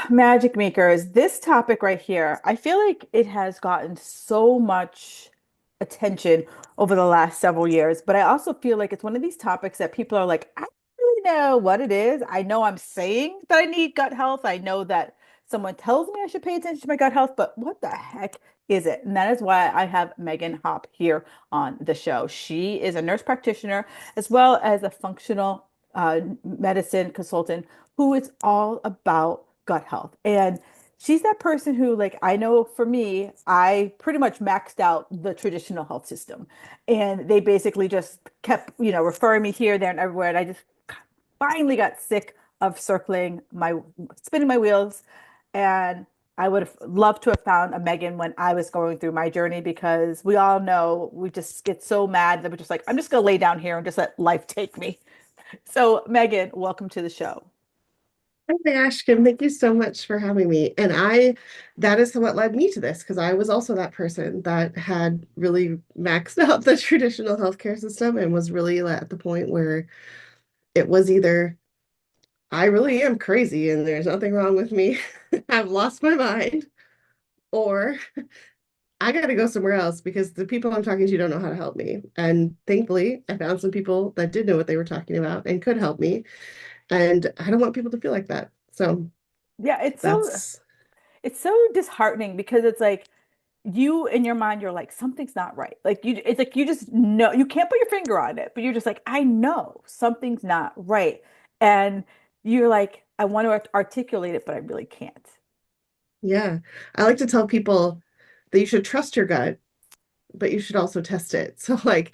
Magic makers. This topic right here, I feel like it has gotten so much attention over the last several years, but I also feel like it's one of these topics that people are like, I don't really know what it is. I know I'm saying that I need gut health. I know that someone tells me I should pay attention to my gut health, but what the heck is it? And that is why I have Megan Hopp here on the show. She is a nurse practitioner as well as a functional medicine consultant who is all about gut health. And she's that person who, like, I know for me, I pretty much maxed out the traditional health system. And they basically just kept, referring me here, there, and everywhere. And I just finally got sick of spinning my wheels. And I would have loved to have found a Megan when I was going through my journey because we all know we just get so mad that we're just like, I'm just going to lay down here and just let life take me. So, Megan, welcome to the show. Oh my gosh, Kim, thank you so much for having me. That is what led me to this, because I was also that person that had really maxed out the traditional healthcare system and was really at the point where it was either I really am crazy and there's nothing wrong with me, I've lost my mind, or I got to go somewhere else because the people I'm talking to don't know how to help me. And thankfully, I found some people that did know what they were talking about and could help me. And I don't want people to feel like that. So Yeah, that's it's so disheartening because it's like you in your mind you're like something's not right. Like it's like you just know you can't put your finger on it, but you're just like I know something's not right. And you're like I want to articulate it, but I really can't. Yeah. I like to tell people that you should trust your gut, but you should also test it. So, like,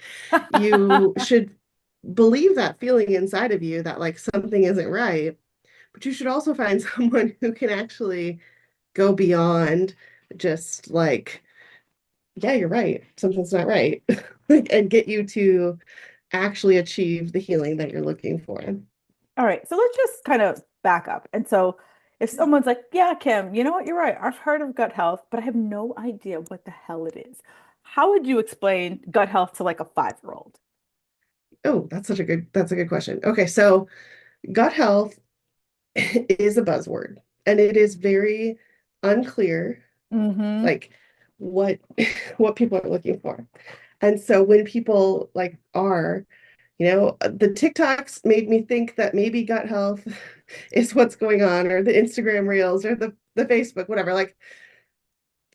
you should believe that feeling inside of you that, like, something isn't right, but you should also find someone who can actually go beyond just like, yeah, you're right, something's not right, like, and get you to actually achieve the healing that you're looking for. All right, so let's just kind of back up. And so if someone's like, "Yeah, Kim, you know what? You're right. I've heard of gut health, but I have no idea what the hell it is." How would you explain gut health to like a 5-year-old? Oh, that's a good question. Okay, so gut health is a buzzword and it is very unclear Mm-hmm. like what what people are looking for. And so when people like are, the TikToks made me think that maybe gut health is what's going on, or the Instagram reels, or the Facebook, whatever. Like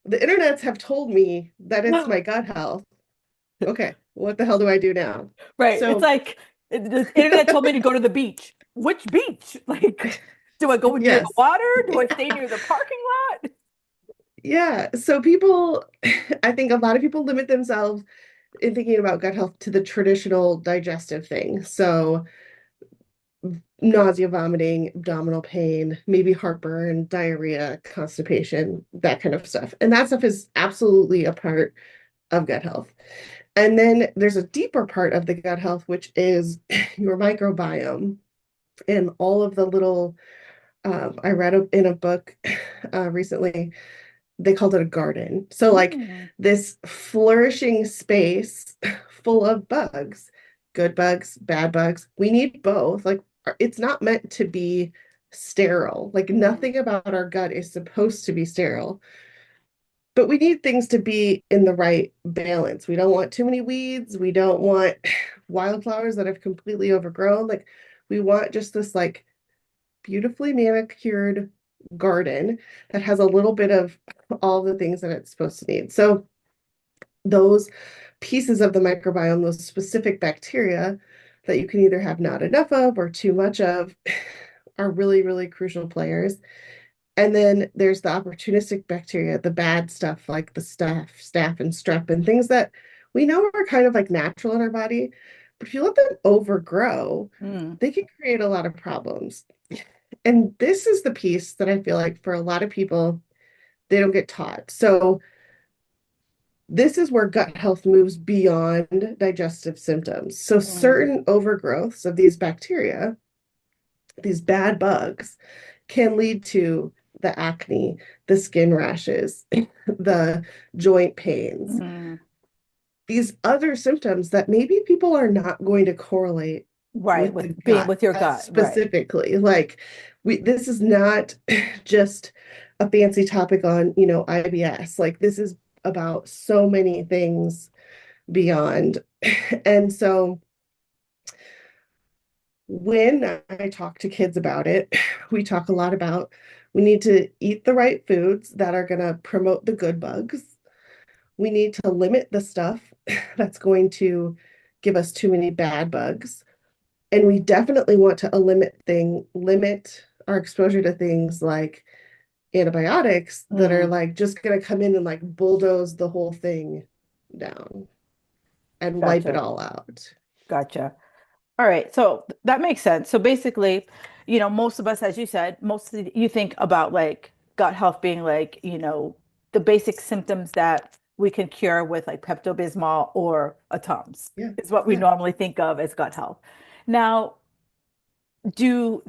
the internets have told me that it's my gut health. Okay, what the hell do I do now? Right. It's So like the internet told me to go to the beach. Which beach? Like, do I go near the yes. water? Do I stay near the parking lot? Yeah. So people, I think a lot of people limit themselves in thinking about gut health to the traditional digestive thing. So nausea, vomiting, abdominal pain, maybe heartburn, diarrhea, constipation, that kind of stuff. And that stuff is absolutely a part of gut health. And then there's a deeper part of the gut health, which is your microbiome and all of the little, I read in a book recently, they called it a garden. So, like Mm. this flourishing space full of bugs, good bugs, bad bugs. We need both. Like, it's not meant to be sterile. Like, Mm. nothing about our gut is supposed to be sterile, but we need things to be in the right balance. We don't want too many weeds. We don't want wildflowers that have completely overgrown. Like, we want just this, like, beautifully manicured garden that has a little bit of all the things that it's supposed to need. So those pieces of the microbiome, those specific bacteria that you can either have not enough of or too much of, are really, really crucial players. And then there's the opportunistic bacteria, the bad stuff like the staph and strep and things that we know are kind of like natural in our body. But if you let them overgrow, Mm. they can create a lot of problems. And this is the piece that I feel like for a lot of people, they don't get taught. So this is where gut health moves beyond digestive symptoms. So Mm. certain overgrowths of these bacteria, these bad bugs, can lead to the acne, the skin rashes, the joint pains, Mm. these other symptoms that maybe people are not going to correlate Right, with the with being gut with your gut, right. specifically. Like this is not just a fancy topic on, IBS. Like this is about so many things beyond. And so when I talk to kids about it, we talk a lot about we need to eat the right foods that are going to promote the good bugs. We need to limit the stuff that's going to give us too many bad bugs. And we definitely want to limit our exposure to things like antibiotics that are Mm, like just going to come in and like bulldoze the whole thing down and wipe it gotcha. all out. Gotcha. All right, so that makes sense. So basically, most of us, as you said, mostly you think about like gut health being like, the basic symptoms that we can cure with like Pepto-Bismol or a Tums Yeah. is what we Yeah. normally think of as gut health. Now, do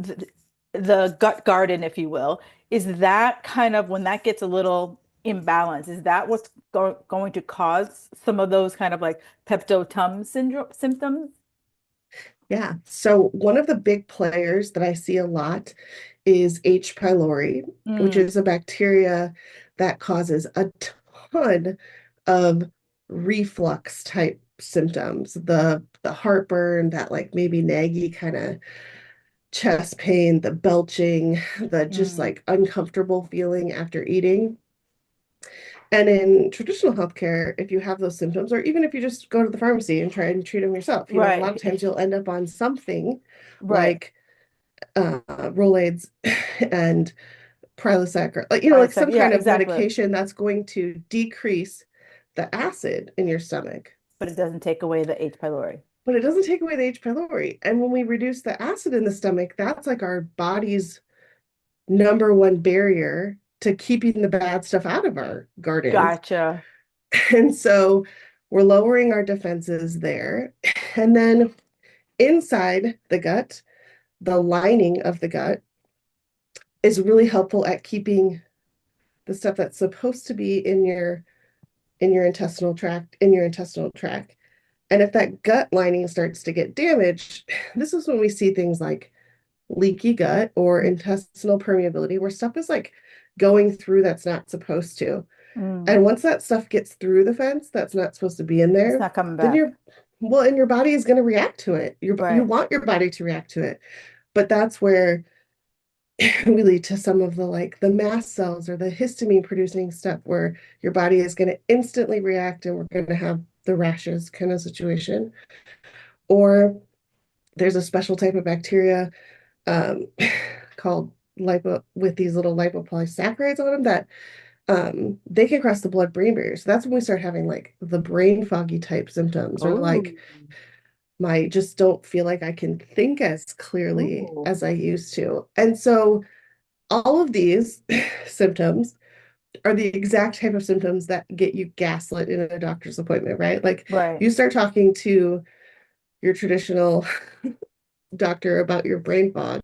the gut garden, if you will, is that kind of when that gets a little imbalanced, is that what's going to cause some of those kind of like Pepto-Tums syndrome symptoms? Yeah. So one of the big players that I see a lot is H. pylori, which Mm, is a bacteria that causes a ton of reflux type symptoms. The heartburn, that like maybe naggy kind of chest pain, the belching, the just mm. like uncomfortable feeling after eating. And in traditional healthcare, if you have those symptoms, or even if you just go to the pharmacy and try and treat them yourself, a lot of Right. times you'll end up on something Right. like Rolaids and Prilosec, or like Prilosec. some Yeah, kind of exactly. medication that's going to decrease the acid in your stomach. But it doesn't take away the H. pylori. But it doesn't take away the H. pylori. And when we reduce the acid in the stomach, that's like our body's number one barrier to keeping the bad stuff out of our garden. Gotcha. And so we're lowering our defenses there. And then inside the gut, the lining of the gut is really helpful at keeping the stuff that's supposed to be in your intestinal tract. And if that gut lining starts to get damaged, this is when we see things like leaky gut or intestinal permeability, where stuff is like going through that's not supposed to. Mm. And once that stuff gets through the fence that's not supposed to be in It's there, not coming then back. and your body is going to react to it. You Right. want your body to react to it. But that's where we lead to some of the like the mast cells or the histamine producing stuff where your body is going to instantly react and we're going to have the rashes kind of situation. Or there's a special type of bacteria um, called lipo with these little lipopolysaccharides on them that they can cross the blood-brain barrier. So that's when we start having like the brain foggy type symptoms, or Oh. like my just don't feel like I can think as clearly Ooh. as I used to. And so all of these symptoms are the exact type of symptoms that get you gaslit in a doctor's appointment, right? Like Right. you start talking to your traditional doctor about your brain fog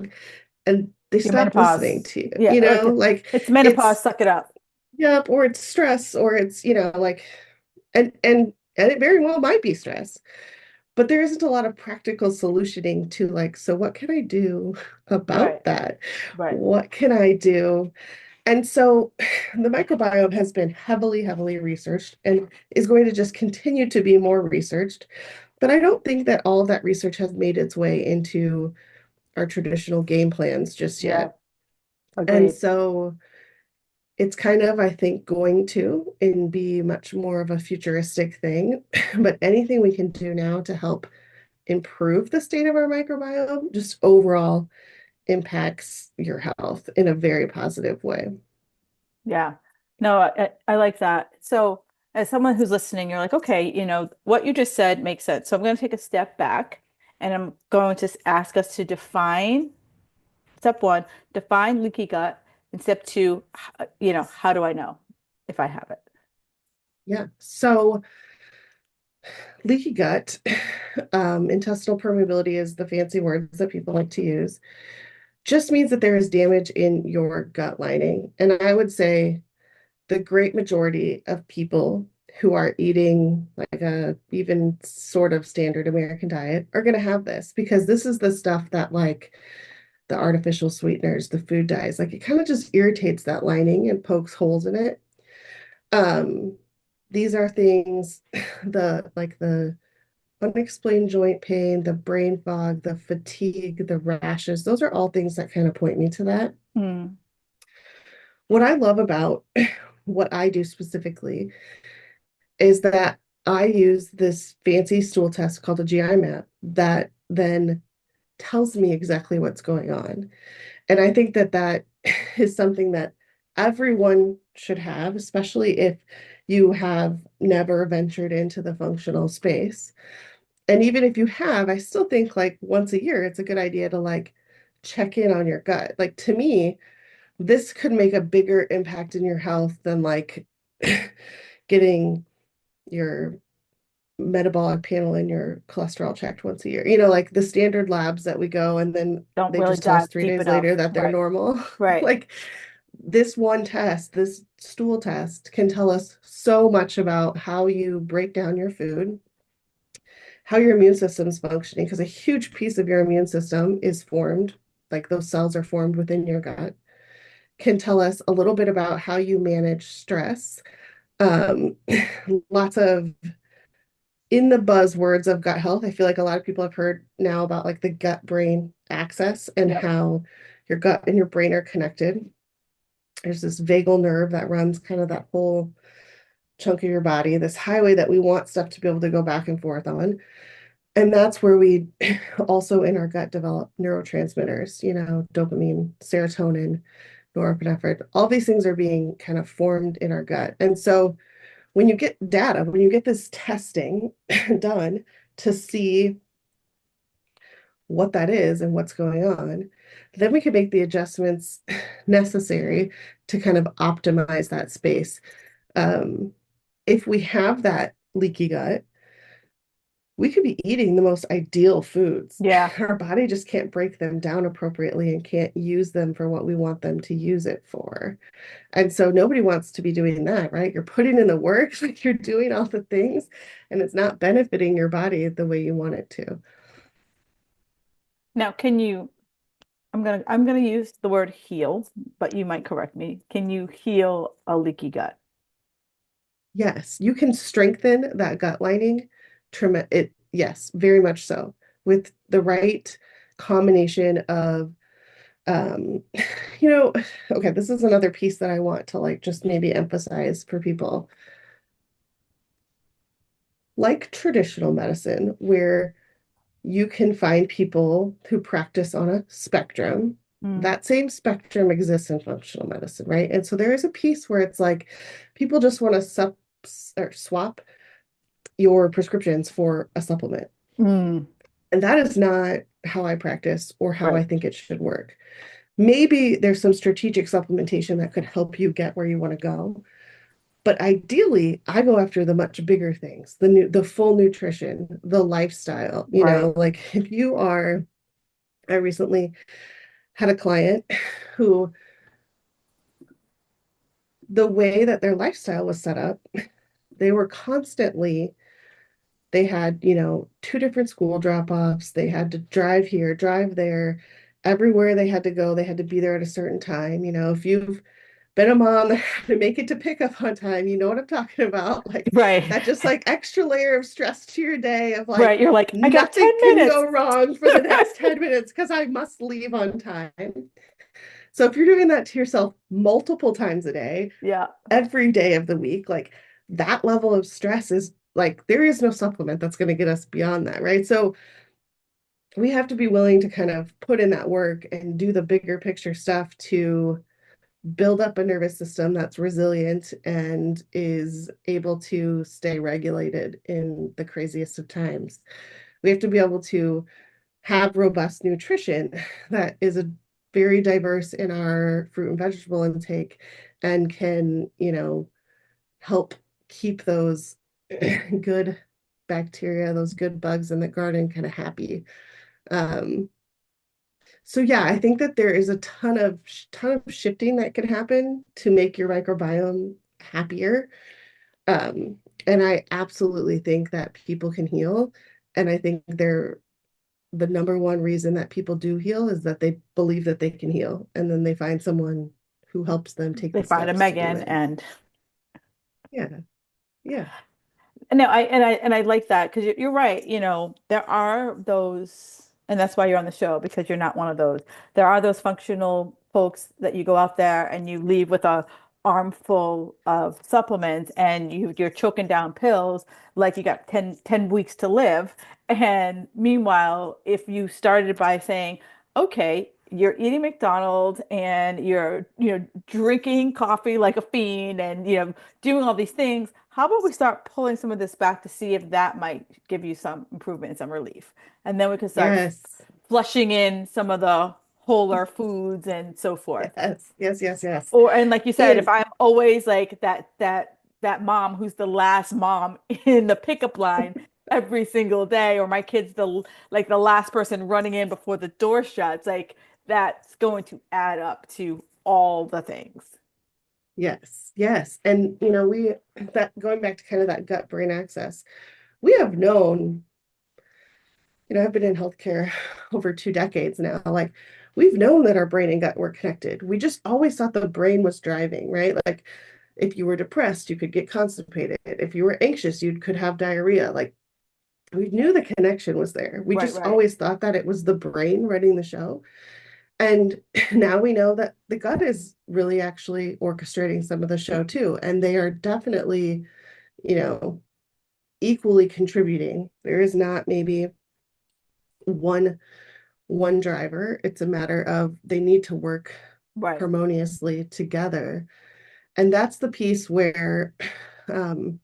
and they Your stop listening menopause. to you, Yeah, like like it's menopause, it's suck it up. yep, or it's stress, or it's, like and it very well might be stress, but there isn't a lot of practical solutioning to like, so what can I do about Right. that? Right. What can I do? And so the microbiome has been heavily, heavily researched and is going to just continue to be more researched. But I don't think that all of that research has made its way into our traditional game plans just Yeah. yet. And Agreed. so it's kind of, I think, going to and be much more of a futuristic thing. But anything we can do now to help improve the state of our microbiome just overall impacts your health in a very positive way. Yeah. No, I like that. So, as someone who's listening, you're like, okay, what you just said makes sense. So, I'm going to take a step back and I'm going to ask us to define step one, define leaky gut. And step two, how do I know if I have it? Yeah. So leaky gut, intestinal permeability is the fancy words that people like to use, just means that there is damage in your gut lining. And I would say the great majority of people who are eating like a even sort of standard American diet are going to have this because this is the stuff that like the artificial sweeteners, the food dyes, like it kind of just irritates that lining and pokes holes in it. Um, these are things the unexplained joint pain, the brain fog, the fatigue, the rashes, those are all things that kind of point me to that. Mm, What I love about what I do specifically is that I use this fancy stool test called a GI map that then tells me exactly what's going on. And I think that that is something that everyone should have, especially if you have never ventured into the functional space. And even if you have, I still think like once a year, it's a good idea to like check in on your gut. Like to me, this could make a bigger impact in your health than like getting your metabolic panel and your cholesterol checked once a year. You know, like the standard labs that we go and then don't they really just tell us dive three deep days enough. later that they're Right. normal. Right. Like this one test, this stool test can tell us so much about how you break down your food, how your immune system's functioning, because a huge piece of your immune system is formed, like those cells are formed within your gut, can tell us a little bit about how you manage stress. Um, lots of in the buzzwords of gut health, I feel like a lot of people have heard now about like the gut brain axis and Yep. how your gut and your brain are connected. There's this vagal nerve that runs kind of that whole chunk of your body, this highway that we want stuff to be able to go back and forth on. And that's where we also in our gut develop neurotransmitters, you know, dopamine, serotonin, norepinephrine. All these things are being kind of formed in our gut. And so when you get data, when you get this testing done to see what that is and what's going on, then we can make the adjustments necessary to kind of optimize that space. Um, if we have that leaky gut, we could be eating the most ideal foods. Yeah. Our body just can't break them down appropriately and can't use them for what we want them to use it for. And so nobody wants to be doing that, right? You're putting in the work, like you're doing all the things, and it's not benefiting your body the way you want it to. Now, can you, I'm gonna use the word heal, but you might correct me. Can you heal a leaky gut? Yes, you can strengthen that gut lining. Yes, very much so. With the right combination of, um, you know, okay, this is another piece that I want to like just maybe emphasize for people. Like traditional medicine, where you can find people who practice on a spectrum. Mm, That same spectrum exists in functional medicine, right? And so there is a piece where it's like people just want to or swap your prescriptions for a supplement. mm, And that is not how I practice or how right. I think it should work. Maybe there's some strategic supplementation that could help you get where you want to go. But ideally, I go after the much bigger things, the full nutrition, the lifestyle, you Right. know, like if you are, I recently had a client who the way that their lifestyle was set up, they were constantly they had, you know, two different school drop-offs. They had to drive here, drive there. Everywhere they had to go, they had to be there at a certain time. You know, if you've been a mom that had to make it to pickup on time, you know what I'm talking about. Like Right. that just like extra layer of stress to your day of like Right. You're like, I got nothing 10 can minutes. go wrong for the next 10 minutes because I must leave on time. So if you're doing that to yourself multiple times a day, Yeah. every day of the week, like that level of stress is like there is no supplement that's going to get us beyond that, right? So we have to be willing to kind of put in that work and do the bigger picture stuff to build up a nervous system that's resilient and is able to stay regulated in the craziest of times. We have to be able to have robust nutrition that is a very diverse in our fruit and vegetable intake and can, you know, help keep those good bacteria, those good bugs in the garden kind of happy. Um, so yeah, I think that there is a ton of shifting that can happen to make your microbiome happier. And I absolutely think that people can heal. And I think the number one reason that people do heal is that they believe that they can heal. And then they find someone who helps them take They the find a steps to do Megan it. and Yeah. Yeah. no, I like that because you're right. There are those, and that's why you're on the show because you're not one of those. There are those functional folks that you go out there and you leave with a armful of supplements and you're choking down pills like you got ten weeks to live. And meanwhile, if you started by saying, okay, you're eating McDonald's and you're, drinking coffee like a fiend and, doing all these things. How about we start pulling some of this back to see if that might give you some improvement and some relief? And then we can start Yes. flushing in some of the wholer foods and so forth. Yes. Yes. Yes. Yes. Or and like you said, if And I'm always like that mom who's the last mom in the pickup line every single day, or my kid's the last person running in before the door shuts, like that's going to add up to all the things. yes. Yes. And we that going back to kind of that gut brain access, we have known, I've been in healthcare over 2 decades now. Like we've known that our brain and gut were connected. We just always thought the brain was driving, right? Like if you were depressed, you could get constipated. If you were anxious, you could have diarrhea. Like we knew the connection was there. We Right, just right. always thought that it was the brain running the show. And now we know that the gut is really actually orchestrating some of the show too. And they are definitely, you know, equally contributing. There is not maybe one one driver. It's a matter of they need to work Right. harmoniously together. And that's the piece where um,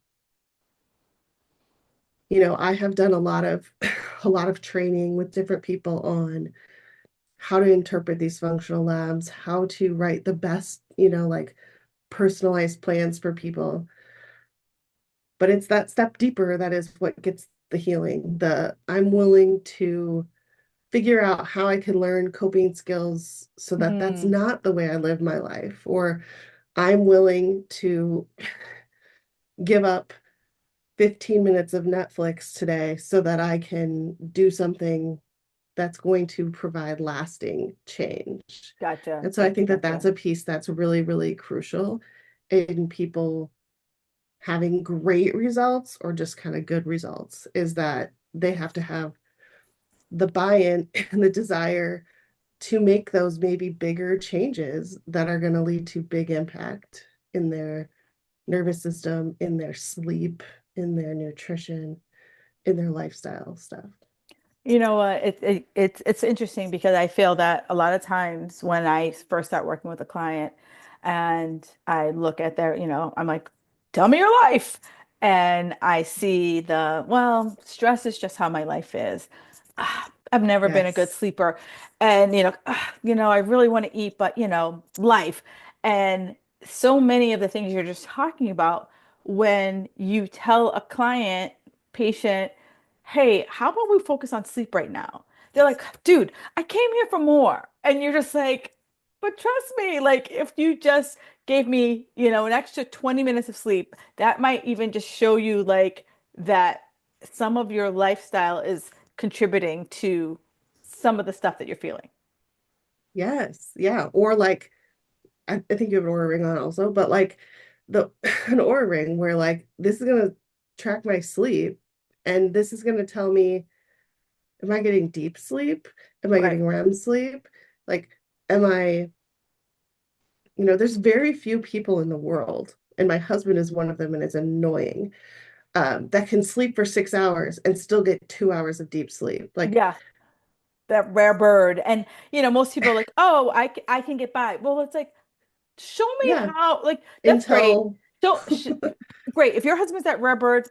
I have done a lot of a lot of training with different people on how to interpret these functional labs, how to write the best, like personalized plans for people. But it's that step deeper that is what gets the healing. The I'm willing to figure out how I can learn coping skills so that that's Mm, not the way I live my life, or I'm willing to give up 15 minutes of Netflix today so that I can do something that's going to provide lasting change. gotcha, And so I gotcha, think that that's gotcha. a piece that's really, really crucial in people having great results or just kind of good results is that they have to have the buy-in and the desire to make those maybe bigger changes that are going to lead to big impact in their nervous system, in their sleep, in their nutrition, in their lifestyle stuff. You know what? It's interesting because I feel that a lot of times when I first start working with a client and I look at their, I'm like, tell me your life. And I see well, stress is just how my life is. I've never been a good Yes. sleeper. And, I really want to eat, but, life. And so many of the things you're just talking about, when you tell a client, patient, hey, how about we focus on sleep right now? They're like, dude, I came here for more. And you're just like, but trust me, like if you just gave me, an extra 20 minutes of sleep, that might even just show you like that some of your lifestyle is contributing to some of the stuff that you're feeling. Yes. Yeah. Or like, I think you have an Aura ring on also, but like the an Aura ring where like this is gonna track my sleep and this is gonna tell me, am I getting deep sleep? Am I Right. getting REM sleep? Like, am I, there's very few people in the world, and my husband is one of them, and it's annoying, that can sleep for 6 hours and still get 2 hours of deep sleep. Like, Yeah, that rare bird. And, most people are like, oh, I can get by. Well, it's like, show me yeah, how, like, that's great. until So, great. If your husband's that rare bird,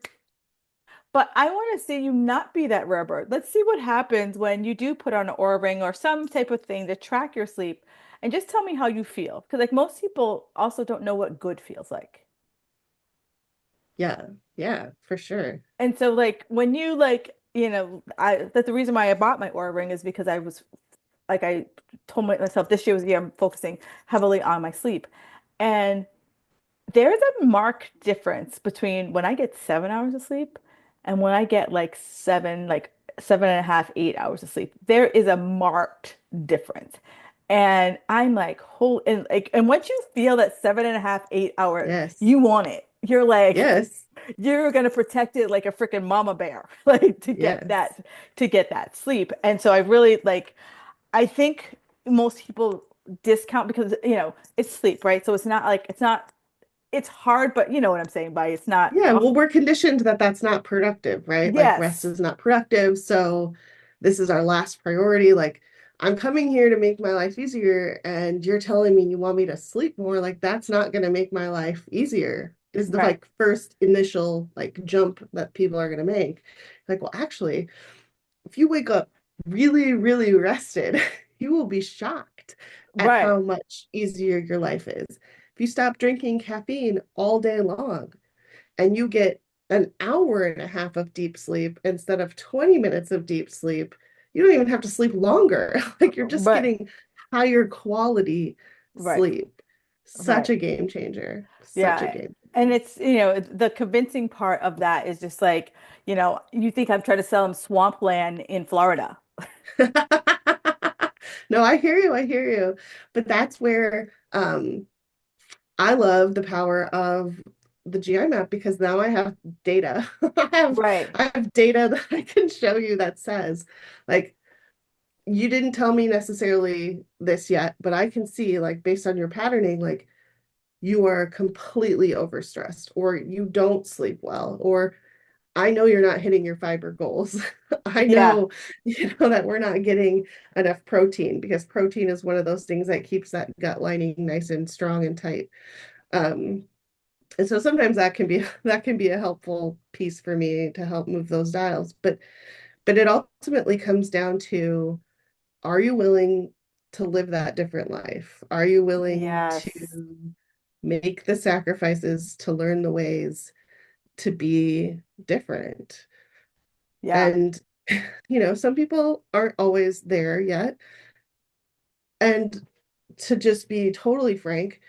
but I want to see you not be that rare bird. Let's see what happens when you do put on an Oura ring or some type of thing to track your sleep and just tell me how you feel. Because, like, most people also don't know what good feels like. yeah, yeah, for sure. And so, like, when you, like, that's the reason why I bought my Oura ring is because I told myself this year was the year I'm focusing heavily on my sleep. And there's a marked difference between when I get 7 hours of sleep and when I get like 7.5, 8 hours of sleep. There is a marked difference. And I'm like, whole and like, and once you feel that 7.5, 8 hours, Yes. you want it. You're like, Yes. you're gonna protect it like a freaking mama bear, like Yes. to get that sleep. And so I really like I think most people discount because it's sleep, right? So it's not like it's hard, but you know what I'm saying by it's not Yeah, oh, well, we're conditioned that that's not productive, right? Like rest yes, is not productive. So this is our last priority. Like, I'm coming here to make my life easier, and you're telling me you want me to sleep more. Like, that's not going to make my life easier, is the right, like first initial like jump that people are going to make. Like, well, actually, if you wake up really, really rested, you will be shocked at right, how much easier your life is. If you stop drinking caffeine all day long, and you get an hour and a half of deep sleep instead of 20 minutes of deep sleep, you don't even have to sleep longer. Like you're just right, getting higher quality right, sleep. Such right. a game changer. Such a Yeah. game And it's, the convincing part of that is just like, you think I'm trying to sell them swampland in Florida. changer. No, I hear you. I hear you. But that's where I love the power of the GI map because now I have data. Right. I have data that I can show you that says like you didn't tell me necessarily this yet, but I can see like based on your patterning, like you are completely overstressed or you don't sleep well, or I know you're not hitting your fiber goals. I Yeah. know, that we're not getting enough protein because protein is one of those things that keeps that gut lining nice and strong and tight. Um, and so sometimes that can be a helpful piece for me to help move those dials. But it ultimately comes down to, are you willing to live that different life? Are you willing Yes. to make the sacrifices to learn the ways to be different? Yeah. And, some people aren't always there yet. And to just be totally frank,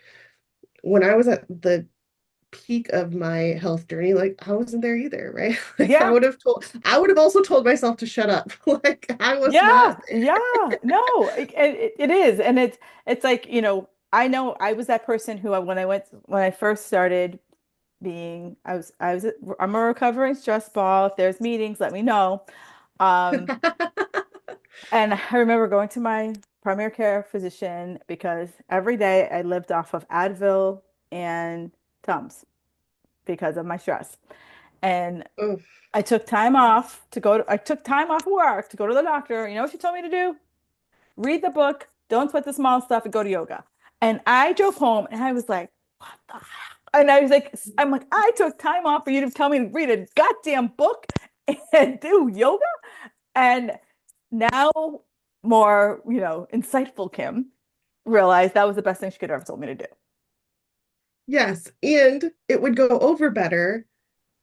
when I was at the peak of my health journey, like I wasn't there either, right? Like Yeah. I would have also told myself to shut up. Like I was Yeah. not Yeah. No, it is. And it's like, I know I was that person who when I first started being I'm a recovering stress ball. If there's meetings, let me know. Um, there. and I remember going to my primary care physician because every day I lived off of Advil and Tums because of my stress. And Oof. I took time off of work to go to the doctor. You know what she told me to do? Read the book, don't sweat the small stuff, and go to yoga. And I drove home and I was like, what the hell? And I'm like, I took time off for you to tell me to read a goddamn book and do yoga. And now more, insightful Kim realized that was the best thing she could have ever told me to do. Yes, and it would go over better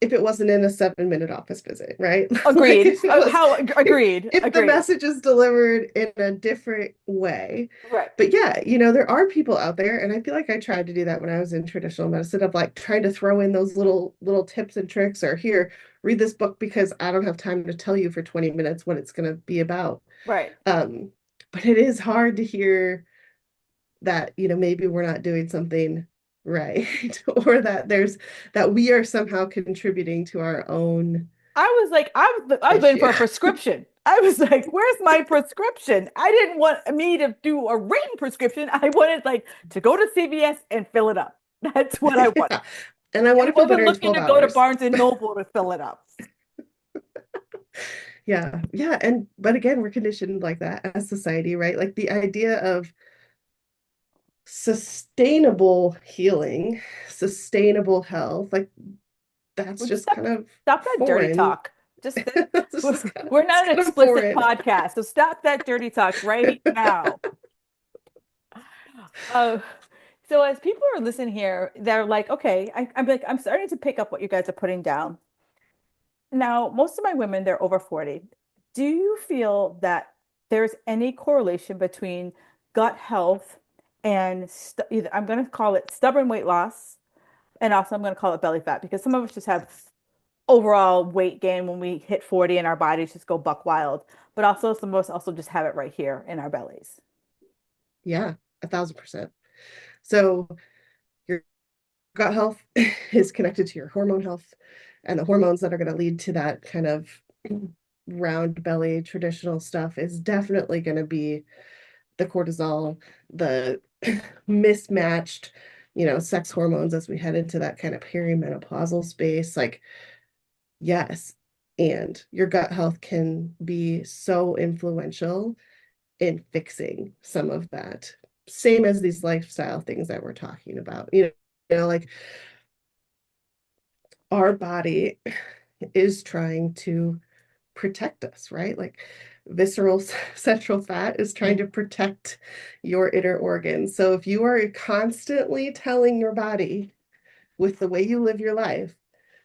if it wasn't in a 7-minute office visit, right? Like Agreed. if it was How if, agreed. if the Agreed. message is delivered in a different way. Right. But yeah, there are people out there, and I feel like I tried to do that when I was in traditional medicine of like trying to throw in those little tips and tricks or here, read this book because I don't have time to tell you for 20 minutes what it's going to be about. Right. Um, but it is hard to hear that, maybe we're not doing something right or that we are somehow contributing to our own I was waiting issue. for a prescription. I was like, where's my prescription? I didn't want me to do a written prescription. I wanted like to go to CVS and fill it up. That's what I wanted. Yeah. And I I want to feel wasn't better in looking 12 to go to hours. Barnes and Noble to fill it up. Yeah. Yeah. But again, we're conditioned like that as society, right? Like the idea of sustainable healing, sustainable health, like that's Would you just kind of stop that dirty foreign. talk? Just It's just kind of, we're it's not an kind of explicit foreign. podcast, so stop that dirty talk right now. Uh, so as people are listening here, they're like, okay, I'm starting to pick up what you guys are putting down. Now, most of my women, they're over 40. Do you feel that there's any correlation between gut health and either I'm going to call it stubborn weight loss And also, I'm going to call it belly fat because some of us just have overall weight gain when we hit 40 and our bodies just go buck wild. But also, some of us also just have it right here in our bellies. Yeah, 1,000%. So your gut health is connected to your hormone health, and the hormones that are going to lead to that kind of round belly traditional stuff is definitely going to be the cortisol, the mismatched, sex hormones as we head into that kind of perimenopausal space. Like, yes, and your gut health can be so influential in fixing some of that. Same as these lifestyle things that we're talking about. Like our body is trying to protect us, right? Like visceral central fat is trying to protect your inner organs. So if you are constantly telling your body with the way you live your life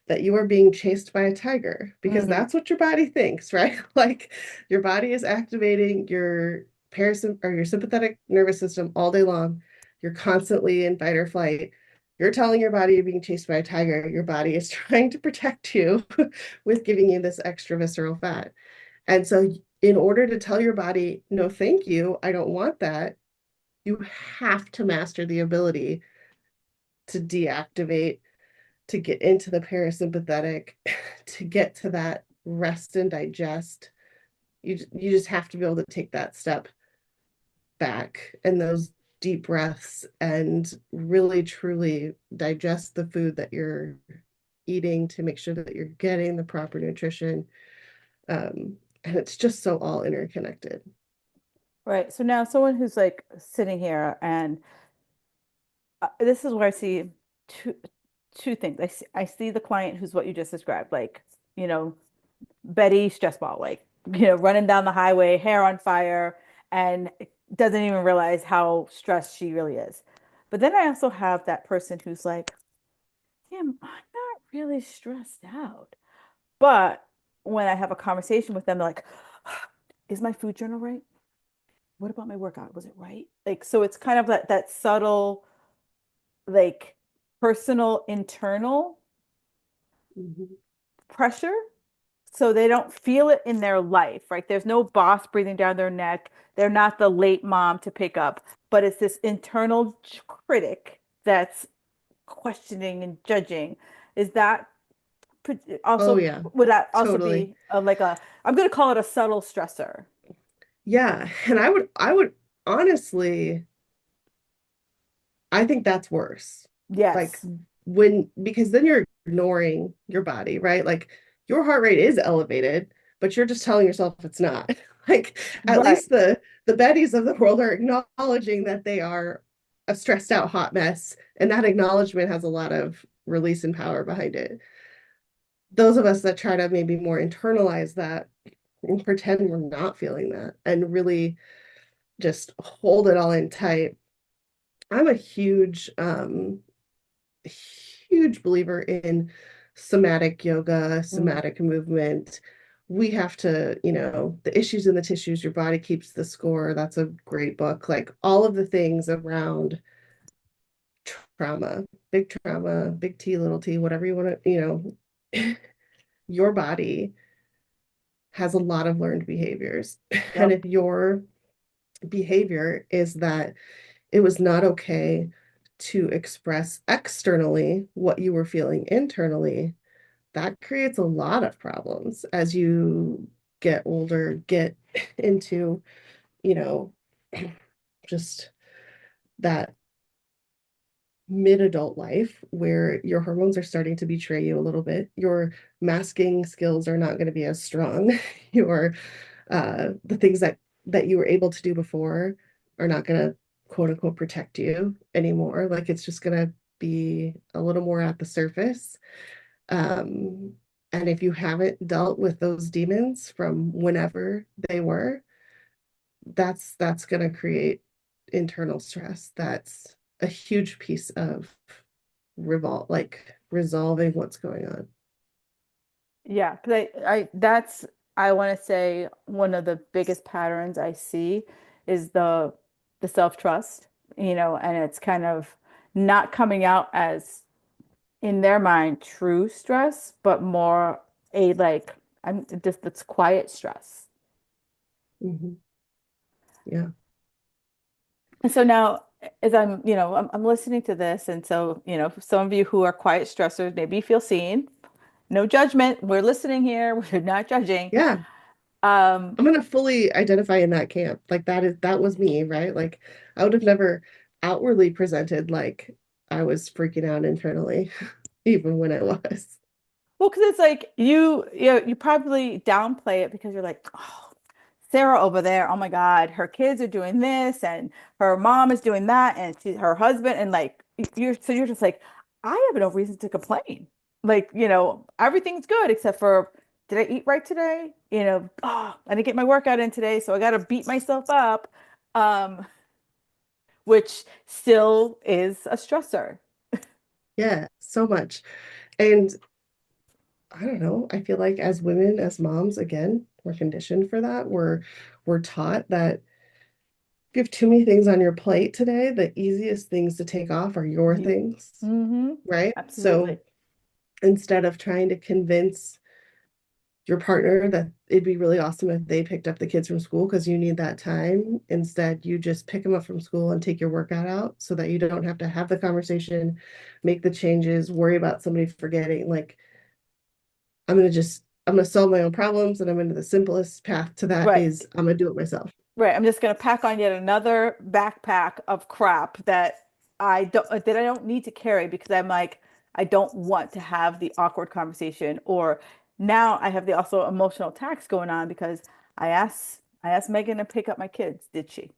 that you are being chased by a tiger, because Hmm. that's what your body thinks, right? Like your body is activating your or your sympathetic nervous system all day long. You're constantly in fight or flight. You're telling your body you're being chased by a tiger. Your body is trying to protect you with giving you this extra visceral fat. And so, in order to tell your body, no, thank you, I don't want that, you have to master the ability to deactivate, to get into the parasympathetic, to get to that rest and digest. You just have to be able to take that step back and those deep breaths and really truly digest the food that you're eating to make sure that you're getting the proper nutrition. And it's just so all interconnected. Right. So now someone who's like sitting here and this is where I see two two things. I see the client who's what you just described, like, you know, Betty stress ball, like, running down the highway, hair on fire, and doesn't even realize how stressed she really is. But then I also have that person who's like, damn, I'm not really stressed out. But when I have a conversation with them, they're like, is my food journal right? What about my workout? Was it right? Like, so it's kind of that subtle, like personal internal Mhm. pressure so they don't feel it in their life, right? There's no boss breathing down their neck. They're not the late mom to pick up, but it's this internal critic that's questioning and judging. Is that Oh also, yeah, would that also totally. be like a, I'm going to call it a subtle stressor? Yeah, and I would honestly, I think that's worse. Like Yes. because then you're ignoring your body, right? Like your heart rate is elevated, but you're just telling yourself it's not. Like at Right. least the Bettys of the world are acknowledging that they are a stressed out hot mess, and that acknowledgement has a lot of release and power behind it. Those of us that try to maybe more internalize that and pretend we're not feeling that and really just hold it all in tight. I'm a huge believer in somatic yoga, Mm. somatic movement. We have to, the issues in the tissues, your body keeps the score. That's a great book. Like all of the things around trauma, big T, little t, whatever you want to, your body has a lot of learned behaviors. And Yep. if your behavior is that it was not okay to express externally what you were feeling internally, that creates a lot of problems as you get older, get into, you know, just that mid-adult life where your hormones are starting to betray you a little bit. Your masking skills are not going to be as strong. Your the things that you were able to do before are not going to quote unquote protect you anymore. Like it's just going to be a little more at the surface. Um, and if you haven't dealt with those demons from whenever they were, that's going to create internal stress. That's a huge piece of revolt, like resolving what's going on. Yeah, because that's, I want to say one of the biggest patterns I see is the self-trust, and it's kind of not coming out as in their mind, true stress, but more a like, I'm just it's quiet stress. Hmm. Yeah. And so now, as I'm listening to this, and so, for some of you who are quiet stressors, maybe you feel seen. No judgment. We're listening here. We're not judging. Yeah. Um, I'm gonna fully identify in that camp. Like that was me, right? Like I would have never outwardly presented like I was freaking out internally, even when I was. well, because it's like you probably downplay it because you're like, oh, Sarah over there, oh my God, her kids are doing this and her mom is doing that and her husband and like you're just like, I have no reason to complain. Like, everything's good except for did I eat right today? Oh, I didn't get my workout in today, so I got to beat myself up, um, which still is a stressor. Yeah, so much. And I don't know, I feel like as women, as moms, again, we're conditioned for that. We're taught that if you have too many things on your plate today, the easiest things to take off are your You. things, Hmm. right? Absolutely. So instead of trying to convince your partner that it'd be really awesome if they picked up the kids from school because you need that time. Instead, you just pick them up from school and take your workout out so that you don't have to have the conversation, make the changes, worry about somebody forgetting. Like, I'm gonna solve my own problems, and I'm gonna the simplest path to that Right. is I'm gonna do it myself. Right. I'm just going to pack on yet another backpack of crap that I don't need to carry because I'm like, I don't want to have the awkward conversation. Or now I have the also emotional tax going on because I asked Megan to pick up my kids, did she?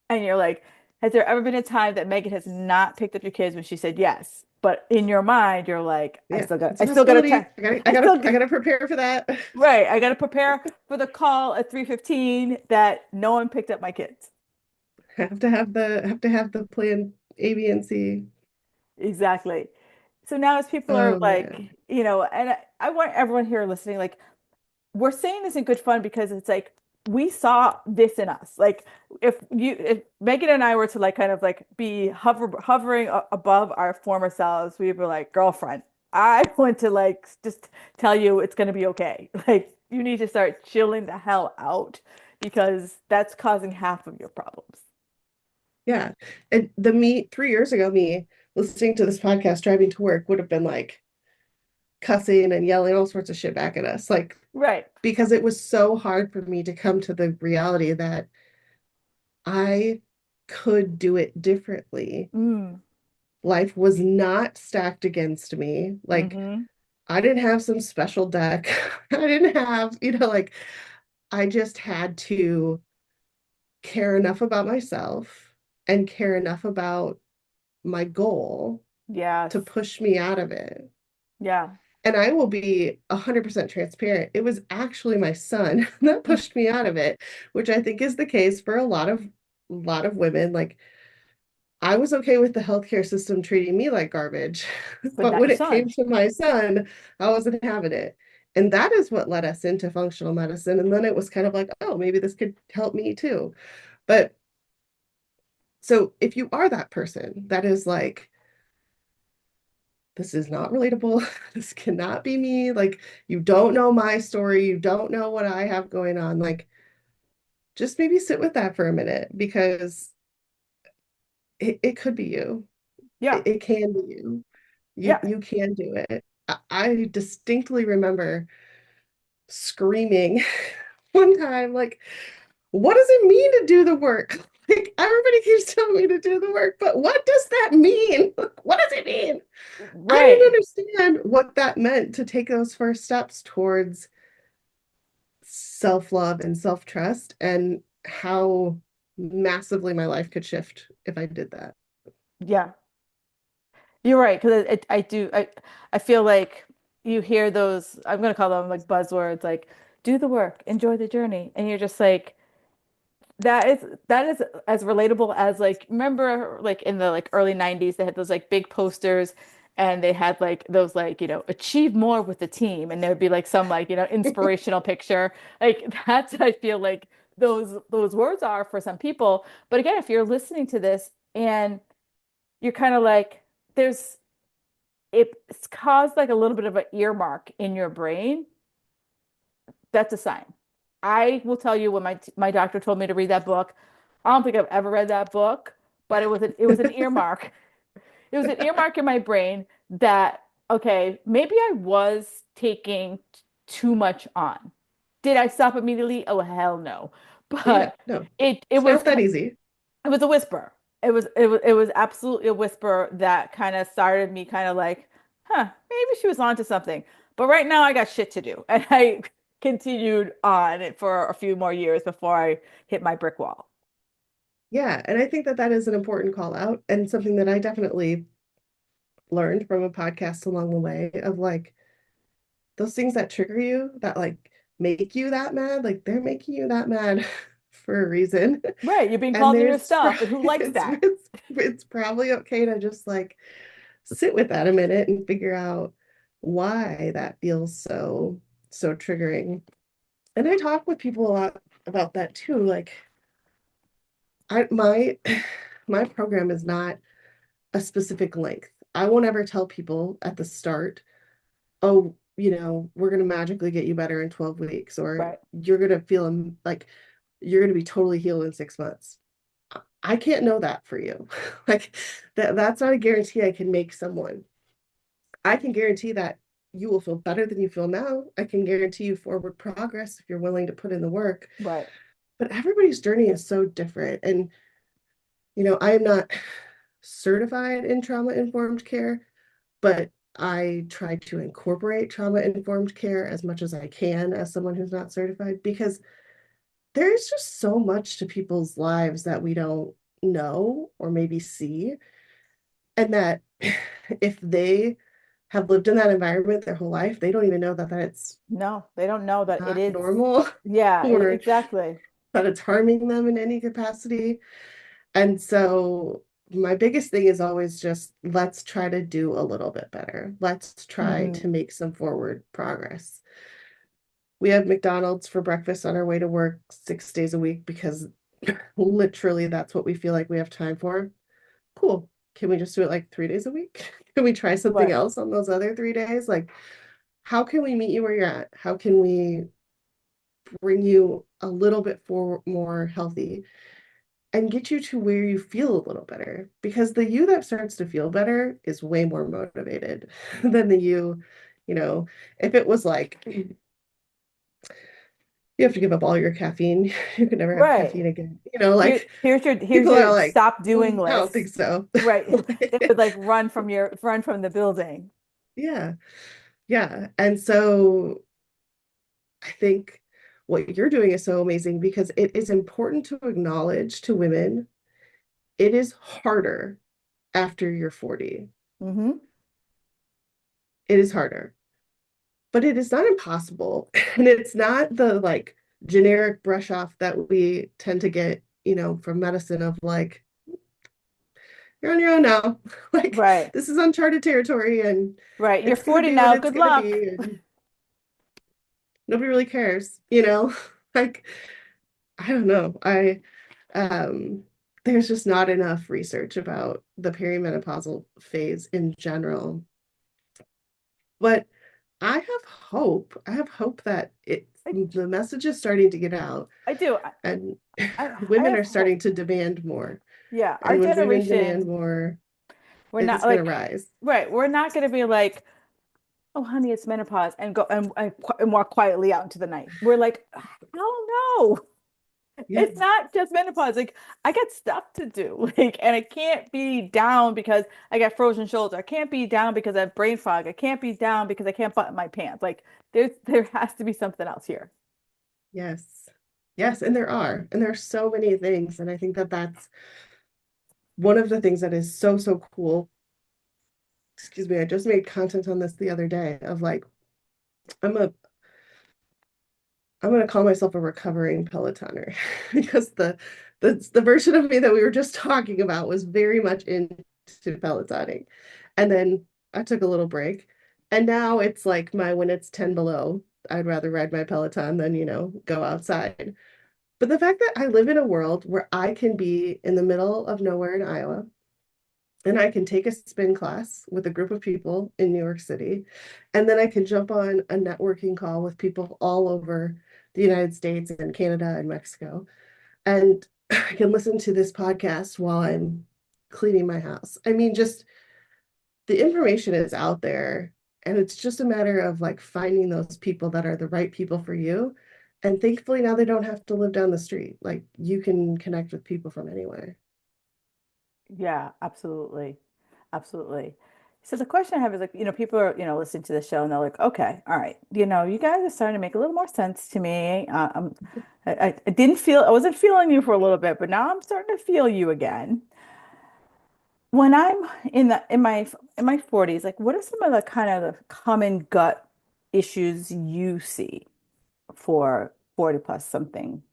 And you're like, has there ever been a time that Megan has not picked up your kids when she said yes? But in your mind, you're like, I Yeah, still got it's I a still got to possibility. text. I still I gotta prepare for that. Right. I got to prepare for the call at 3:15 that no one picked up my kids. Have to have the plan A, B, and C. Exactly. So now as people are Oh man. like, and I want everyone here listening, like, we're saying this in good fun because it's like we saw this in us. Like if Megan and I were to like kind of like be hovering above our former selves, we were like, girlfriend, I want to like just tell you it's going to be okay. Like you need to start chilling the hell out because that's causing half of your problems. Yeah. And the me 3 years ago, me listening to this podcast driving to work would have been like cussing and yelling all sorts of shit back at us. Like, Right. because it was so hard for me to come to the reality that I could do it differently. Mm. Life was not stacked against me. Like, Hmm. I didn't have some special deck. I didn't have, like, I just had to care enough about myself and care enough about my goal Yes. to push me out of it. Yeah. And I will be 100% transparent. It was actually my son that Mm. pushed me out of it, which I think is the case for a lot of women. Like I was okay with the healthcare system treating me like garbage, But but not when your it came son. to my son, I wasn't having it. And that is what led us into functional medicine. And then it was kind of like, oh, maybe this could help me too. But so if you are that person that is like, this is not relatable. This cannot be me. Like, you don't know my story. You don't know what I have going on. Like, just maybe sit with that for a minute because it could be you. Yeah. It can be you. You Yeah. you can do it. I distinctly remember screaming one time, like, what does it mean to do the work? Like, everybody keeps telling me to do the work, but what does that mean? What does it mean? I didn't Right. understand what that meant to take those first steps towards self-love and self-trust and how massively my life could shift if I did that. Yeah. You're right. Because I feel like you hear those, I'm going to call them like buzzwords, like do the work, enjoy the journey. And you're just like, that is as relatable as like, remember like in the like early 90s, they had those like big posters and they had like those like, achieve more with the team. And there would be like some like, inspirational picture. Like that's, I feel like those words are for some people. But again, if you're listening to this and you're kind of like, there's it's caused like a little bit of an earmark in your brain, that's a sign. I will tell you when my doctor told me to read that book. I don't think I've ever read that book, but it was an earmark. It was an earmark in my brain that, okay, maybe I was taking too much on. Did I stop immediately? Oh, hell no. Yeah, But no, it it's was not that easy. it was a whisper. It was absolutely a whisper that kind of started me kind of like, huh, maybe she was onto something. But right now I got shit to do. And I continued on for a few more years before I hit my brick wall. Yeah, and I think that that is an important call out and something that I definitely learned from a podcast along the way of like those things that trigger you that like make you that mad, like they're making you that mad for a reason. Right, you're being And called on your there's stuff, and who likes that? it's probably okay to just like sit with that a minute and figure out why that feels so triggering. And I talk with people a lot about that too. Like my my program is not a specific length. I won't ever tell people at the start, oh, we're going to magically get you better in 12 weeks, or Right, you're going to feel like you're going to be totally healed in 6 months. I can't know that for you. Like that's not a guarantee I can make someone. I can guarantee that you will feel better than you feel now. I can guarantee you forward progress if you're willing to put in the work. right. But everybody's journey is so different. And, I am not certified in trauma informed care, but I try to incorporate trauma informed care as much as I can as someone who's not certified because there is just so much to people's lives that we don't know or maybe see. And that if they have lived in that environment their whole life, they don't even know that it's No, they don't know that it not is. normal Yeah, or exactly. that it's harming them in any capacity. And so my biggest thing is always just let's try to do a little bit better. Let's try Hmm. to make some forward progress. We have McDonald's for breakfast on our way to work 6 days a week because literally that's what we feel like we have time for. Cool. Can we just do it like 3 days a week? Can we try something Right. else on those other 3 days? Like, how can we meet you where you're at? How can we bring you a little bit for more healthy and get you to where you feel a little better? Because the you that starts to feel better is way more motivated than the you, if it was like you have to give up all your caffeine, you can never have Right. caffeine again. Here's People are your like, stop doing I don't think list. so." Right. It would like run from the building. Yeah. Yeah. And so I think what you're doing is so amazing because it is important to acknowledge to women it is harder after you're 40. Hmm. It is harder, but it is not impossible. And it's not the like generic brush off that we tend to get, from medicine of like, you're on your own now. Like, Right. this is uncharted territory and Right. You're it's going to 40 be what now. it's Good going to luck. be. And nobody really cares. Like, I don't know. Um, there's just not enough research about the perimenopausal phase in general. But I have hope. I have hope that I, the message is starting to get out I do. and I women have are starting hope. to demand more. Yeah. Our And when women demand generation, more, we're not it's going to like, rise. right. We're not going to be like, oh, honey, it's menopause and go and walk quietly out into the night. We're like, hell no. Yeah. It's not just menopause. Like I got stuff to do. Like, and I can't be down because I got frozen shoulder. I can't be down because I have brain fog. I can't be down because I can't button my pants. Like there has to be something else here. Yes. Yes. And there are. And there are so many things. And I think that that's one of the things that is so cool. Excuse me. I just made content on this the other day of like, I'm a I'm gonna call myself a recovering Pelotoner because the version of me that we were just talking about was very much into Pelotoning. And then I took a little break. And now it's like my when it's 10 below, I'd rather ride my Peloton than, go outside. But the fact that I live in a world where I can be in the middle of nowhere in Iowa and I can take a spin class with a group of people in New York City, and then I can jump on a networking call with people all over the United States and Canada and Mexico. And I can listen to this podcast while I'm cleaning my house. I mean, just the information is out there, and it's just a matter of like finding those people that are the right people for you. And thankfully now they don't have to live down the street. Like you can connect with people from anywhere. Yeah, absolutely. Absolutely. So the question I have is like, people are, listening to the show and they're like, okay, all right, you guys are starting to make a little more sense to me. I didn't feel, I wasn't feeling you for a little bit, but now I'm starting to feel you again. When I'm in my 40s, like what are some of the kind of the common gut issues you see for 40 plus something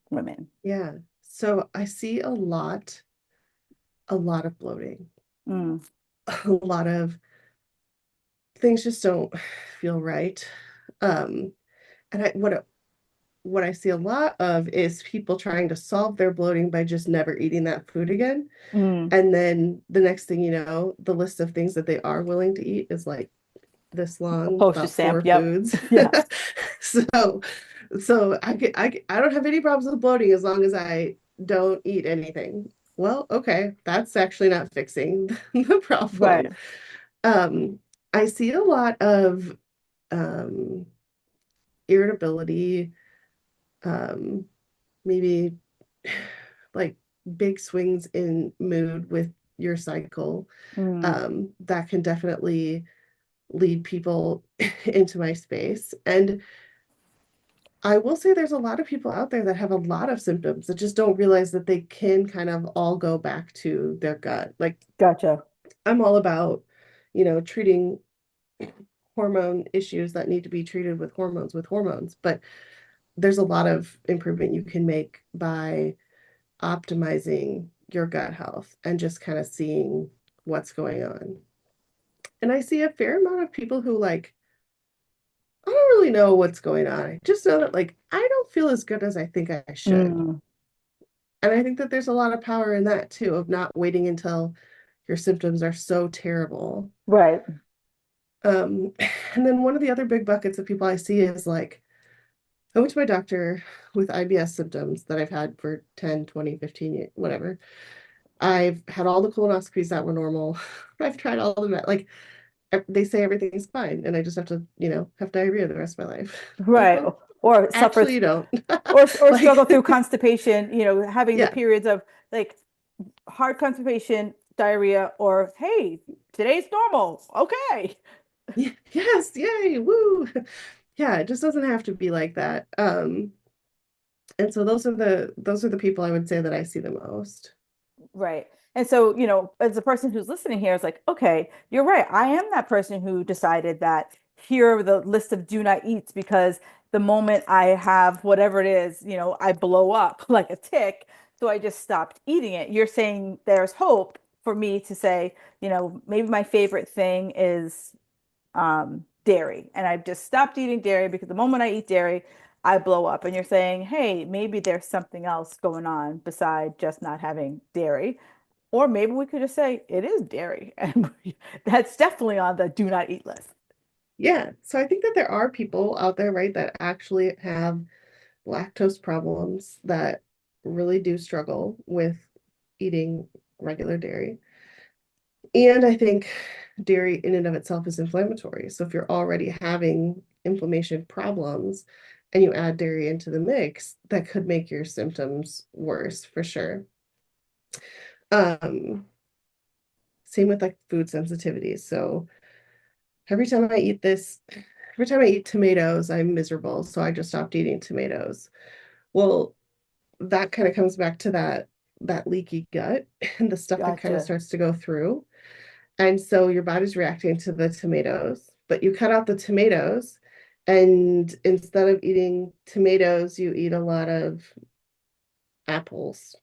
women? Yeah. So I see a lot of bloating, Mm, a lot of things just don't feel right. Um, and what I see a lot of is people trying to solve their bloating by just never eating that food again. mm. And then the next thing you know, the list of things that they are willing to eat is like this A long, postage about stamp. four Yep. foods. Yeah. So, so I don't have any problems with bloating as long as I don't eat anything. Well, okay, that's actually not fixing the problem. Right. Um, I see a lot of um, irritability, um, maybe like big swings in mood with your cycle. Mm, That can definitely lead people into my space. And I will say there's a lot of people out there that have a lot of symptoms that just don't realize that they can kind of all go back to their gut. Like gotcha. I'm all about, treating hormone issues that need to be treated with hormones, but there's a lot of improvement you can make by optimizing your gut health and just kind of seeing what's going on. And I see a fair amount of people who like, I don't really know what's going on. I just know that like I don't feel as good as I think I should. Mm, And I think that there's a lot of power in that too, of not waiting until your symptoms are so terrible. right. Um, and then one of the other big buckets of people I see is like, I went to my doctor with IBS symptoms that I've had for 10, 20, 15 years, whatever. I've had all the colonoscopies that were normal. I've tried all the like they say everything's fine and I just have to, have diarrhea the rest of my life. Like, Right. well, Or suffer actually you don't. or struggle Like through constipation, having the yeah. periods of like hard constipation, diarrhea, or hey, today's normal. Okay. Yes, yay, woo. Yeah, it just doesn't have to be like that. And so those are the people I would say that I see the most. Right. And so, as a person who's listening here, it's like, okay, you're right. I am that person who decided that here are the list of do not eats because the moment I have whatever it is, I blow up like a tick. So I just stopped eating it. You're saying there's hope for me to say, maybe my favorite thing is dairy. And I've just stopped eating dairy because the moment I eat dairy, I blow up. And you're saying, hey, maybe there's something else going on beside just not having dairy. Or maybe we could just say it is dairy. And that's definitely on the do not eat list. Yeah. So I think that there are people out there, right, that actually have lactose problems that really do struggle with eating regular dairy. And I think dairy in and of itself is inflammatory. So if you're already having inflammation problems and you add dairy into the mix, that could make your symptoms worse for sure. Um, Same with like food sensitivities. So every time I eat this, every time I eat tomatoes, I'm miserable. So I just stopped eating tomatoes. Well, that kind of comes back to that leaky gut and the stuff that kind of Gotcha. starts to go through. And so your body's reacting to the tomatoes, but you cut out the tomatoes, and instead of eating tomatoes, you eat a lot of apples.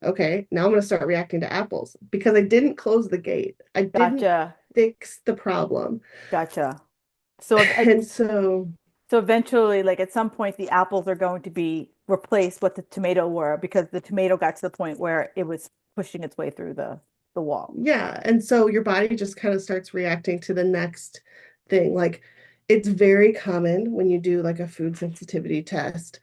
Okay, now I'm going to start reacting to apples because I didn't close the gate. I didn't Gotcha. fix the problem. Gotcha. So And so, so eventually, like at some point, the apples are going to be replaced what the tomato were because the tomato got to the point where it was pushing its way through the. the wall. Yeah. And so your body just kind of starts reacting to the next thing. Like it's very common when you do like a food sensitivity test,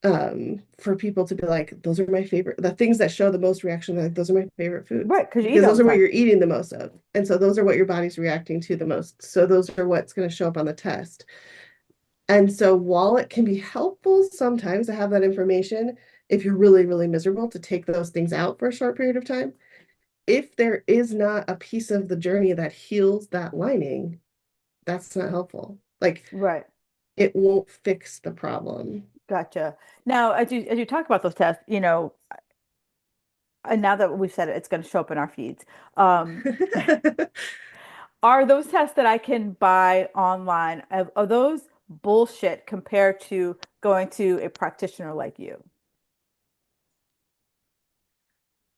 for people to be like, those are my favorite, the things that show the most reaction, like those are my favorite foods Right, because you eat because it all those the are what time. you're eating the most of. And so those are what your body's reacting to the most. So those are what's going to show up on the test. And so while it can be helpful sometimes to have that information, if you're really, really miserable, to take those things out for a short period of time, if there is not a piece of the journey that heals that lining, that's not helpful. Like Right. it won't fix the problem. Gotcha. Now, as you talk about those tests, and now that we've said it, it's going to show up in our feeds. Um, are those tests that I can buy online, are those bullshit compared to going to a practitioner like you?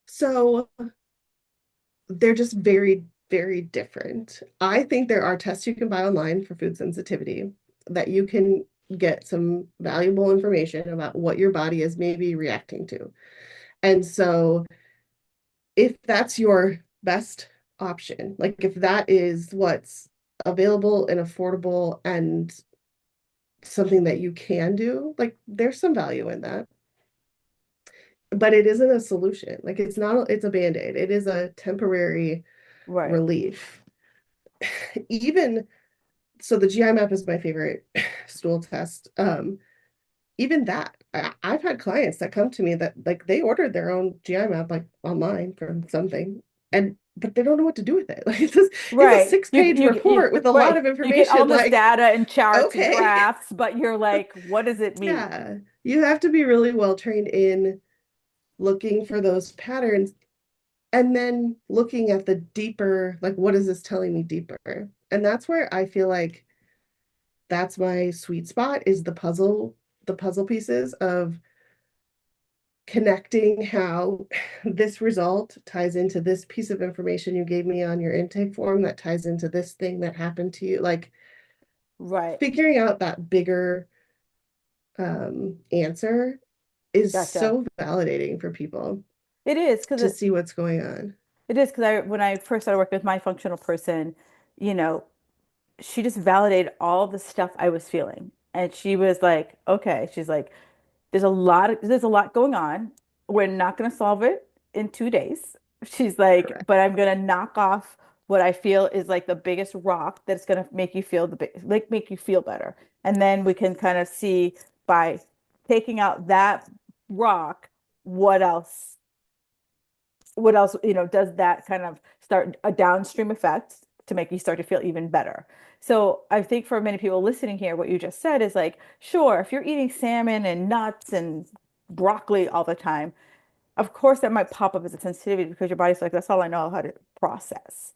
So they're just very, very different. I think there are tests you can buy online for food sensitivity that you can get some valuable information about what your body is maybe reacting to. And so if that's your best option, like if that is what's available and affordable and something that you can do, like there's some value in that. But it isn't a solution. Like it's not, it's a band-aid. It is a temporary Right. relief. Even so, the GI map is my favorite stool test. Even that, I've had clients that come to me that like they ordered their own GI map like online from something, and but they don't know what to do with it. Like it's a Right. 6 page report with a lot Right. of You get all information. this Like, data and charts and okay, graphs, but you're like, what does it mean? yeah, you have to be really well trained in looking for those patterns and then looking at the deeper, like, what is this telling me deeper? And that's where I feel like that's my sweet spot is the puzzle pieces of connecting how this result ties into this piece of information you gave me on your intake form that ties into this thing that happened to you. Like Right. figuring out that bigger answer is Gotcha. so validating for people It is because to see what's going on. it is because when I first started working with my functional person, you know, she just validated all the stuff I was feeling. And she was like, okay, she's like, there's a lot going on. We're not going to solve it in 2 days. She's like, Correct. but I'm going to knock off what I feel is like the biggest rock that's going to make you feel make you feel better. And then we can kind of see by taking out that rock, what else does that kind of start a downstream effect to make you start to feel even better. So I think for many people listening here, what you just said is like, sure, if you're eating salmon and nuts and broccoli all the time, of course that might pop up as a sensitivity because your body's like, that's all I know how to process.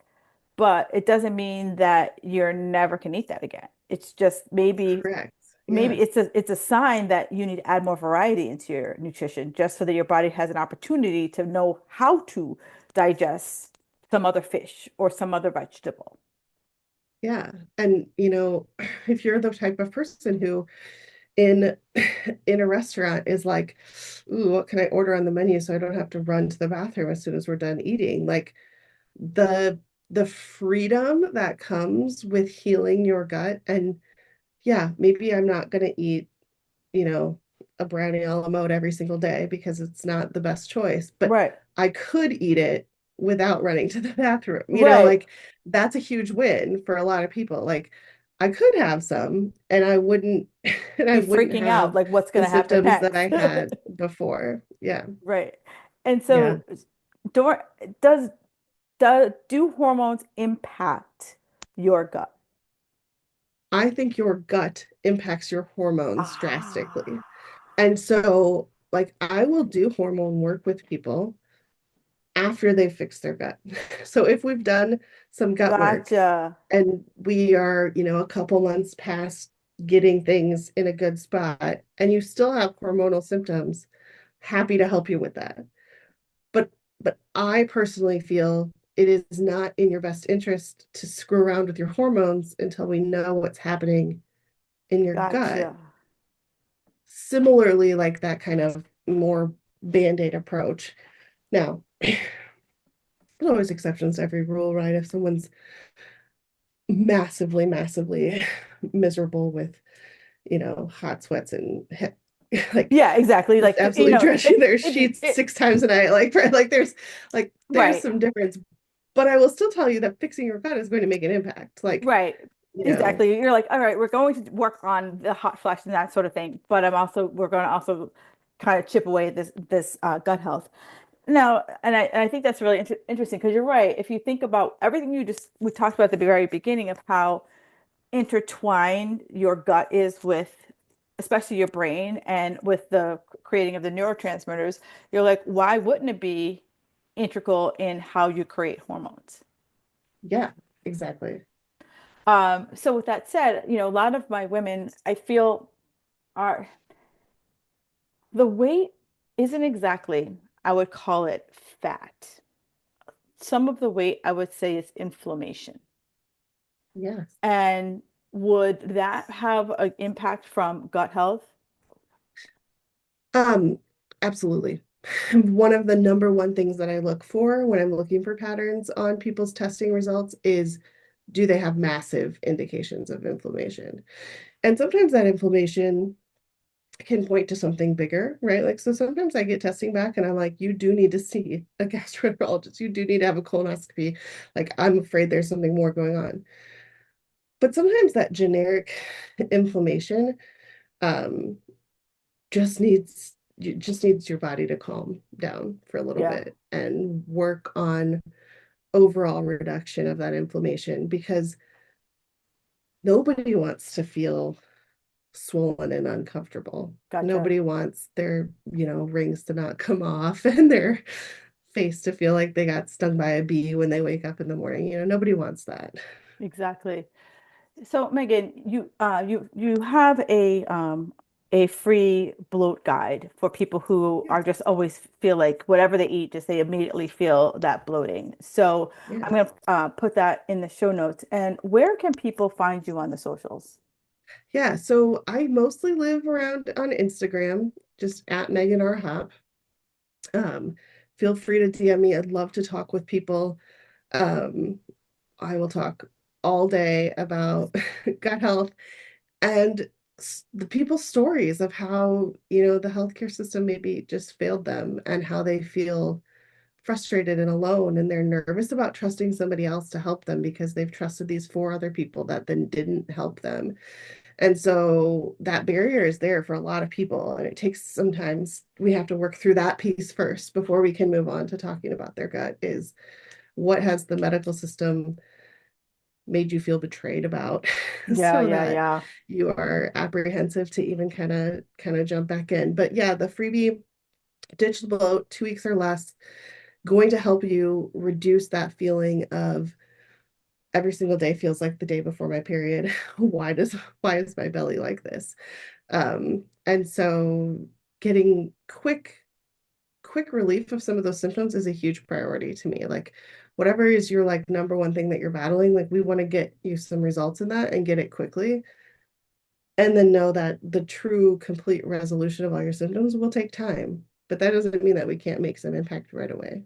But it doesn't mean that you're never can eat that again. It's just Correct. maybe Yeah. it's a sign that you need to add more variety into your nutrition just so that your body has an opportunity to know how to digest some other fish or some other vegetable. Yeah. And if you're the type of person who in in a restaurant is like, ooh, what can I order on the menu so I don't have to run to the bathroom as soon as we're done eating? Like the the freedom that comes with healing your gut. And yeah, maybe I'm not gonna eat, you know, a brownie a la mode every single day because it's not the best choice, but Right. I could eat it without running to the bathroom. Right. Like that's a huge win for a lot of people. Like I could have some and I wouldn't and I Be wouldn't freaking out have like what's going the to happen symptoms that next. I had before. Yeah. Right. And Yeah. so do, does do hormones impact your gut? I think your gut impacts your hormones drastically. Ah, And so like I will do hormone work with people after they fix their gut. So if we've done some gut work gotcha. and we are, a couple months past getting things in a good spot and you still have hormonal symptoms, happy to help you with that. But but I personally feel it is not in your best interest to screw around with your hormones until we know what's happening in your gut. Gotcha. Similarly, like that kind of more band-aid approach. Now, there's always exceptions to every rule, right? If someone's massively, massively miserable with, hot sweats and like Yeah, exactly. just Like, you absolutely know, drenching their it, sheets it, 6 times a night, like right, there's right. some difference. But I will still tell you that fixing your gut is going to make an impact. Like, Right. you know, Exactly. You're like, all right, we're going to work on the hot flash and that sort of thing. But we're going to also kind of chip away at this gut health. Now, and I think that's really interesting because you're right. If you think about everything we talked about at the very beginning of how intertwined your gut is with, especially your brain and with the creating of the neurotransmitters, you're like, why wouldn't it be integral in how you create hormones? yeah, exactly. So with that said, a lot of my women, I feel are the weight isn't exactly, I would call it fat. Some of the weight I would say is inflammation. Yes. And would that have an impact from gut health? Um, Absolutely. One of the number one things that I look for when I'm looking for patterns on people's testing results is, do they have massive indications of inflammation? And sometimes that inflammation can point to something bigger, right? Like, so sometimes I get testing back and I'm like, you do need to see a gastroenterologist. You do need to have a colonoscopy. Like, I'm afraid there's something more going on. But sometimes that generic inflammation um, just needs your body to calm down for a little Yeah, bit and work on overall reduction of that inflammation, because nobody wants to feel swollen and uncomfortable. gotcha. Nobody wants their, rings to not come off and their face to feel like they got stung by a bee when they wake up in the morning. Nobody wants that. Exactly. So Megan, you have a free bloat guide for people who are Yes, just always feel like whatever they eat, just they immediately feel that bloating. So I'm yes. gonna put that in the show notes. And where can people find you on the socials? Yeah, so I mostly live around on Instagram, just at Megan R. Hop. Um, Feel free to DM me. I'd love to talk with people. Um, I will talk all day about gut health and the people's stories of how, the healthcare system maybe just failed them and how they feel frustrated and alone, and they're nervous about trusting somebody else to help them because they've trusted these four other people that then didn't help them. And so that barrier is there for a lot of people, and it takes sometimes we have to work through that piece first before we can move on to talking about their gut. Is what has the medical system made you feel betrayed about Yeah, so yeah, that yeah. you are apprehensive to even kind of jump back in. But yeah, the freebie ditch the bloat, 2 weeks or less, going to help you reduce that feeling of every single day feels like the day before my period. Why is my belly like this? And so getting quick relief of some of those symptoms is a huge priority to me. Like, whatever is your like number one thing that you're battling, like, we want to get you some results in that and get it quickly. And then know that the true complete resolution of all your symptoms will take time. But that doesn't mean that we can't make some impact right away.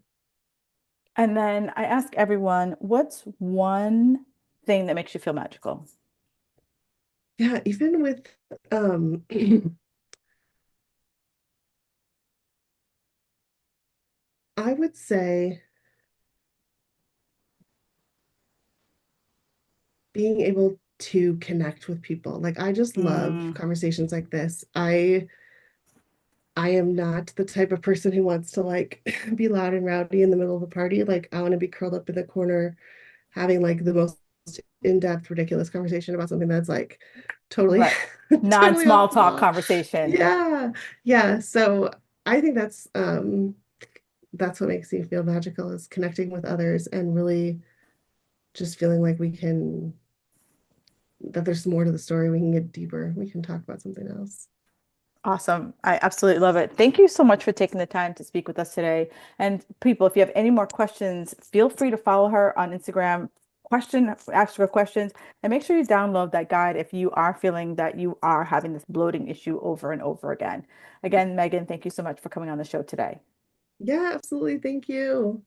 And then I ask everyone, what's one thing that makes you feel magical? Yeah, even with I would say being able to connect with people. Like, I just love Mm, conversations like this. I am not the type of person who wants to like be loud and rowdy in the middle of a party. Like, I want to be curled up in the corner having like the most in-depth, ridiculous conversation about something that's like totally, right. totally off Non-small the talk wall. conversation. Yeah. Yeah. So I think that's what makes me feel magical, is connecting with others and really just feeling like that there's more to the story. We can get deeper. We can talk about something else. Awesome. I absolutely love it. Thank you so much for taking the time to speak with us today. And people, if you have any more questions, feel free to follow her on Instagram. Ask her questions, and make sure you download that guide if you are feeling that you are having this bloating issue over and over again. Again, Megan, thank you so much for coming on the show today. Yeah, absolutely. Thank you.